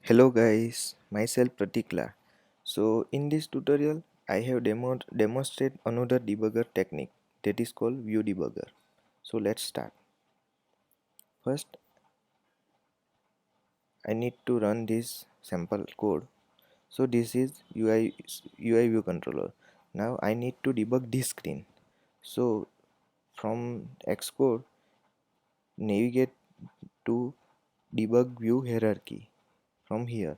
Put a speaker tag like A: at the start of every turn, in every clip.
A: Hello guys, myself Pratikla. So in this tutorial I have demonstrate another debugger technique that is called view debugger. So let's start. First I need to run this sample code. So this is UI view controller. Now I need to debug this screen. So from Xcode navigate to debug view hierarchy from here.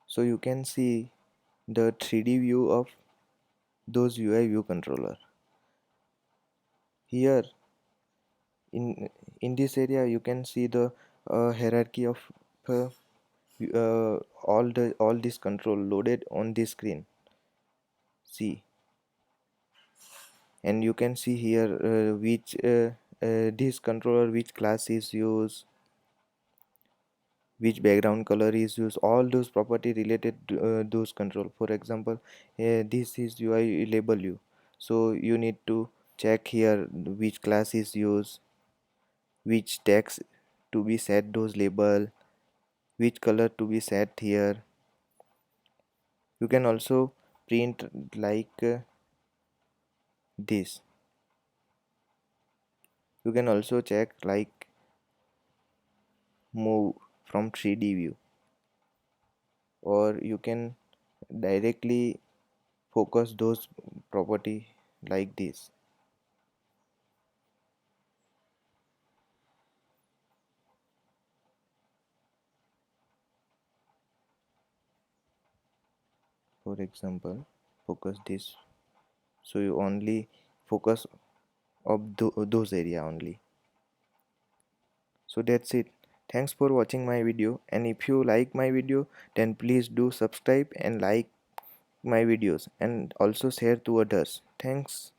A: So you can see the 3D view of those UI view controller. Here in this area you can see the hierarchy of uh, all this control loaded on this screen. See, and you can see here which this controller, which class is used, which background color is used, all those property related to those control. For example, this is UI label you, so you need to check here which class is used, which text to be set those label, which color to be set here. You can also print like this. You can also check like move from 3D view, or you can directly focus those property like this. For example, focus this, so you only focus of those area only. So that's it. Thanks for watching my video, and if you like my video then please do subscribe and like my videos and also share to others. Thanks.